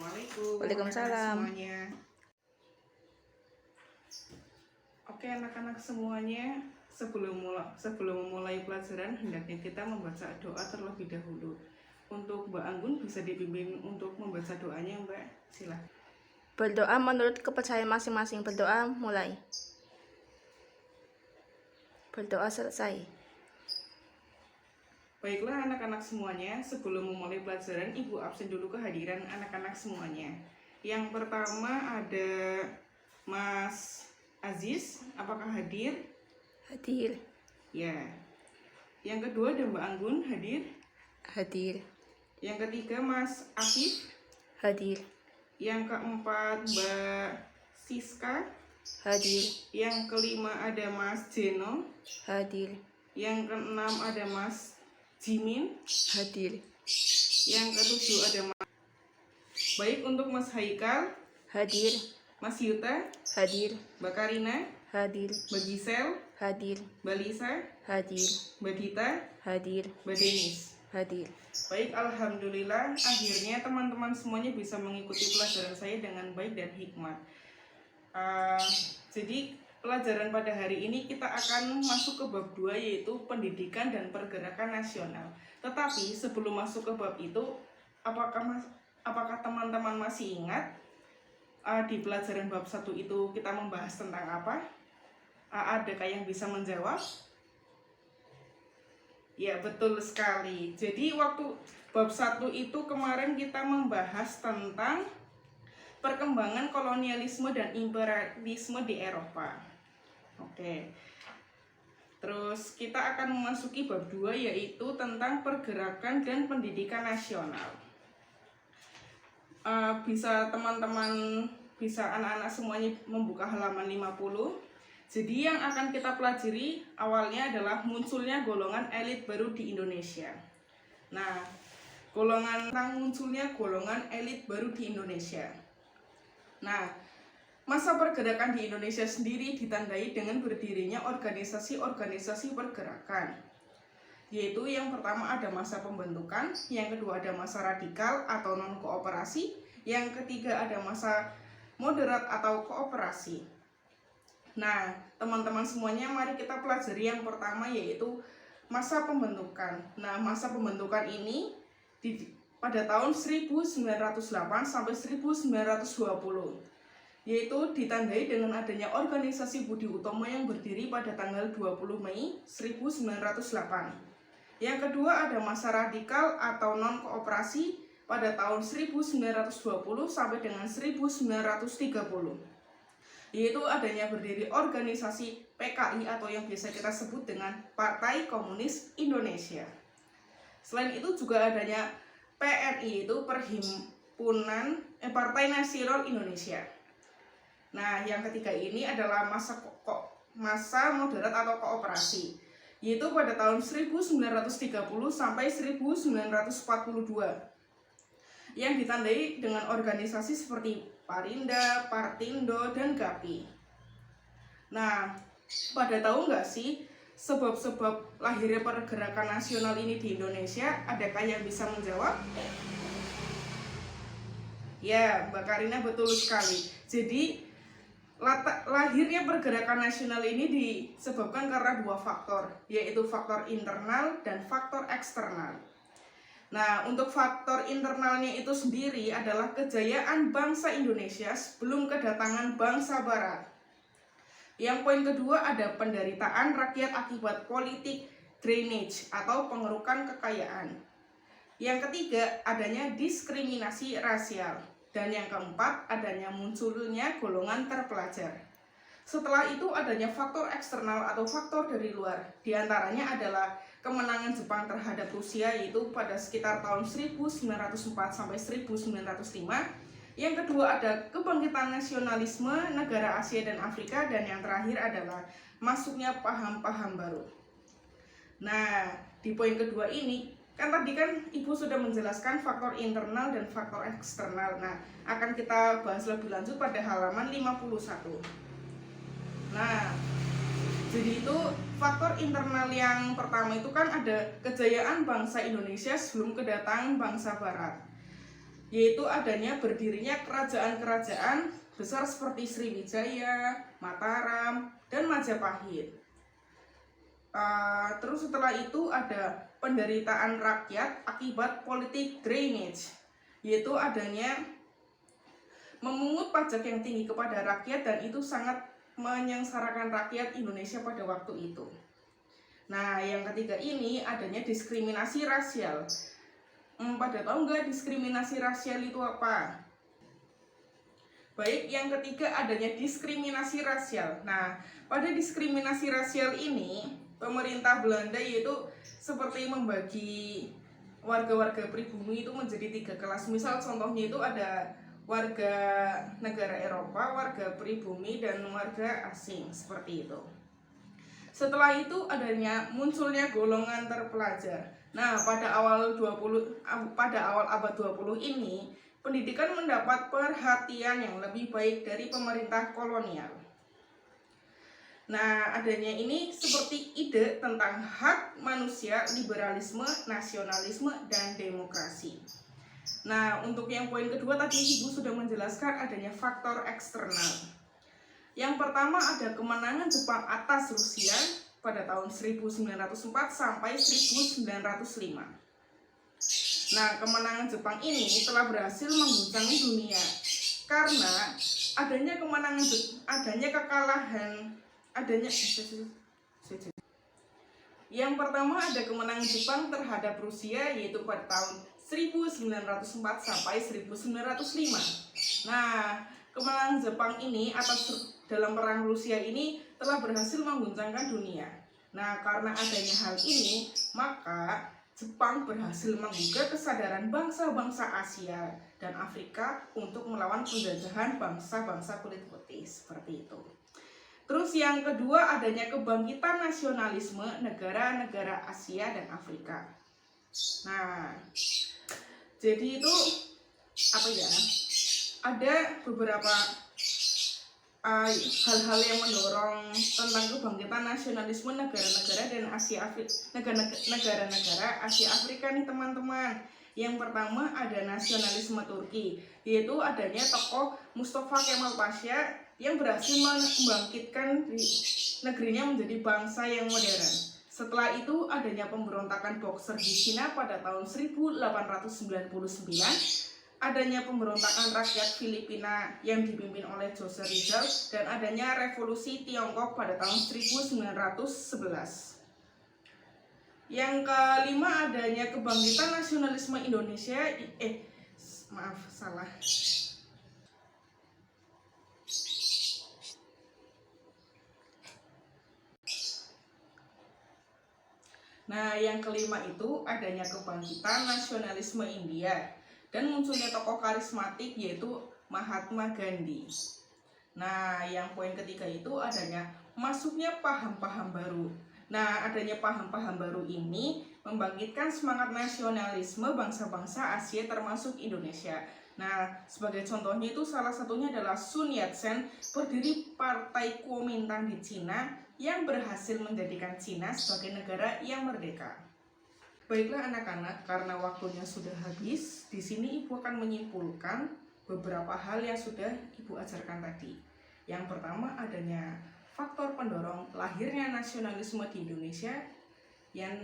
Assalamualaikum. Waalaikumsalam. Semuanya. Oke anak-anak semuanya, sebelum memulai pelajaran hendaknya kita membaca doa terlebih dahulu. Untuk Mbak Anggun bisa dibimbing untuk membaca doanya Mbak, silakan. Berdoa menurut kepercayaan masing-masing. Berdoa mulai. Berdoa selesai. Baiklah anak-anak semuanya, sebelum memulai pelajaran Ibu absen dulu kehadiran anak-anak semuanya. Yang pertama ada Mas Aziz, apakah hadir? Hadir. Ya. Yang kedua ada Mbak Anggun, hadir? Hadir. Yang ketiga Mas Afif. Hadir. Yang keempat Mbak Siska. Hadir. Yang kelima ada Mas Jeno. Hadir. Yang keenam ada Mas Jimin. Hadir. Yang ketujuh ada Mas. Baik, untuk Mas Haikal, Hadir. Mas Yuta, Hadir. Mbak Karina, Hadir. Mbak Gisel, Hadir. Mbak Lisa, Hadir. Mbak Dita, Hadir. Mbak Denis. Hadir. Baik, alhamdulillah akhirnya teman-teman semuanya bisa mengikuti pelajaran saya dengan baik dan hikmat. Jadi pelajaran pada hari ini kita akan masuk ke bab 2, yaitu pendidikan dan pergerakan nasional. Tetapi sebelum masuk ke bab itu, apakah teman-teman masih ingat di pelajaran bab 1 itu kita membahas tentang apa? Adakah yang bisa menjawab? Ya, betul sekali. Jadi waktu bab 1 itu kemarin kita membahas tentang perkembangan kolonialisme dan imperialisme di Eropa. Oke. Terus kita akan memasuki bab 2, yaitu tentang pergerakan dan pendidikan nasional. Bisa teman-teman, bisa anak-anak semuanya membuka halaman 50. Jadi yang akan kita pelajari awalnya adalah munculnya golongan elit baru di Indonesia. Nah, munculnya golongan elit baru di Indonesia. Nah, masa pergerakan di Indonesia sendiri ditandai dengan berdirinya organisasi-organisasi pergerakan. Yaitu yang pertama ada masa pembentukan, yang kedua ada masa radikal atau non-kooperasi, yang ketiga ada masa moderat atau kooperasi. Nah, teman-teman semuanya mari kita pelajari yang pertama, yaitu masa pembentukan. Nah, masa pembentukan ini pada tahun 1908 sampai 1920, yaitu ditandai dengan adanya organisasi Budi Utomo yang berdiri pada tanggal 20 Mei 1908. Yang kedua ada masa radikal atau non-kooperasi pada tahun 1920 sampai dengan 1930. Yaitu adanya berdiri organisasi PKI atau yang biasa kita sebut dengan Partai Komunis Indonesia. Selain itu juga adanya PNI, itu Perhimpunan Partai Nasional Indonesia. Nah, yang ketiga ini adalah masa moderat atau kooperasi, yaitu pada tahun 1930 sampai 1942. Yang ditandai dengan organisasi seperti Parinda, Partindo, dan GAPI. Nah, pada tahu nggak sih sebab-sebab lahirnya pergerakan nasional ini di Indonesia? Adakah yang bisa menjawab? Ya, Mbak Karina, betul sekali. Jadi, lahirnya pergerakan nasional ini disebabkan karena dua faktor, yaitu faktor internal dan faktor eksternal. Nah, untuk faktor internalnya itu sendiri adalah kejayaan bangsa Indonesia sebelum kedatangan bangsa Barat. Yang poin kedua ada penderitaan rakyat akibat politik drainage atau pengerukan kekayaan. Yang ketiga adanya diskriminasi rasial. Dan yang keempat adanya munculnya golongan terpelajar. Setelah itu adanya faktor eksternal atau faktor dari luar. Di antaranya adalah kemenangan Jepang terhadap Rusia, yaitu pada sekitar tahun 1904 sampai 1905. Yang kedua ada kebangkitan nasionalisme negara Asia dan Afrika, dan yang terakhir adalah masuknya paham-paham baru. Nah, di poin kedua ini tadi Ibu sudah menjelaskan faktor internal dan faktor eksternal. Nah, akan kita bahas lebih lanjut pada halaman 51. Nah, jadi itu faktor internal yang pertama itu kan ada kejayaan bangsa Indonesia sebelum kedatangan bangsa Barat. yaitu adanya berdirinya kerajaan-kerajaan besar seperti Sriwijaya, Mataram, dan Majapahit. Terus setelah itu ada penderitaan rakyat akibat politik drainage, yaitu adanya memungut pajak yang tinggi kepada rakyat dan itu sangat menyengsarakan rakyat Indonesia pada waktu itu. Nah, yang ketiga ini adanya diskriminasi rasial. Pada tahu nggak diskriminasi rasial itu apa? Baik, yang ketiga adanya diskriminasi rasial. Nah, pada diskriminasi rasial ini pemerintah Belanda yaitu seperti membagi warga-warga pribumi itu menjadi 3 kelas. Misal contohnya itu ada warga negara Eropa, warga pribumi, dan warga asing, seperti itu. Setelah itu munculnya golongan terpelajar. Nah, pada awal abad 20 ini, pendidikan mendapat perhatian yang lebih baik dari pemerintah kolonial. Nah, adanya ini seperti ide tentang hak manusia, liberalisme, nasionalisme, dan demokrasi. Nah, untuk yang poin kedua tadi Ibu sudah menjelaskan adanya faktor eksternal. Yang pertama ada kemenangan Jepang atas Rusia pada tahun 1904 sampai 1905. Nah, kemenangan Jepang ini telah berhasil mengguncang dunia karena yang pertama ada kemenangan Jepang terhadap Rusia yaitu pada tahun 1904 sampai 1905. Nah, kemenangan Jepang ini dalam perang Rusia ini telah berhasil mengguncangkan dunia. Nah, karena adanya hal ini, maka Jepang berhasil menggugah kesadaran bangsa-bangsa Asia dan Afrika untuk melawan penjajahan bangsa-bangsa kulit putih, seperti itu. Terus yang kedua adanya kebangkitan nasionalisme negara-negara Asia dan Afrika. Nah, jadi itu ada beberapa hal-hal yang mendorong tentang kebangkitan nasionalisme negara-negara dan negara-negara Asia Afrika nih teman-teman. Yang pertama ada nasionalisme Turki, yaitu adanya tokoh Mustafa Kemal Pasha yang berhasil membangkitkan negerinya menjadi bangsa yang modern. Setelah itu adanya pemberontakan Boxer di Cina pada tahun 1899, adanya pemberontakan rakyat Filipina yang dipimpin oleh Jose Rizal, dan adanya revolusi Tiongkok pada tahun 1911. Yang kelima adanya kebangkitan nasionalisme Indonesia. Nah, yang kelima itu adanya kebangkitan nasionalisme India dan munculnya tokoh karismatik yaitu Mahatma Gandhi. Nah, yang poin ketiga itu adanya masuknya paham-paham baru. Nah, adanya paham-paham baru ini membangkitkan semangat nasionalisme bangsa-bangsa Asia termasuk Indonesia. Nah, sebagai contohnya itu salah satunya adalah Sun Yat-sen, pendiri Partai Kuomintang di Cina yang berhasil menjadikan Cina sebagai negara yang merdeka. Baiklah anak-anak, karena waktunya sudah habis, di sini Ibu akan menyimpulkan beberapa hal yang sudah Ibu ajarkan tadi. Yang pertama adanya faktor pendorong lahirnya nasionalisme di Indonesia yang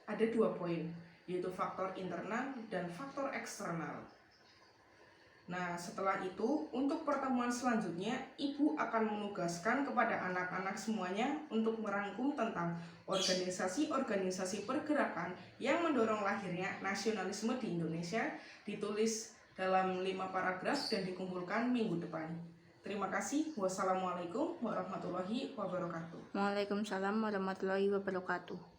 ada 2 poin, yaitu faktor internal dan faktor eksternal. Nah, setelah itu, untuk pertemuan selanjutnya, Ibu akan menugaskan kepada anak-anak semuanya untuk merangkum tentang organisasi-organisasi pergerakan yang mendorong lahirnya nasionalisme di Indonesia, ditulis dalam 5 paragraf dan dikumpulkan minggu depan. Terima kasih. Wassalamualaikum warahmatullahi wabarakatuh. Waalaikumsalam warahmatullahi wabarakatuh.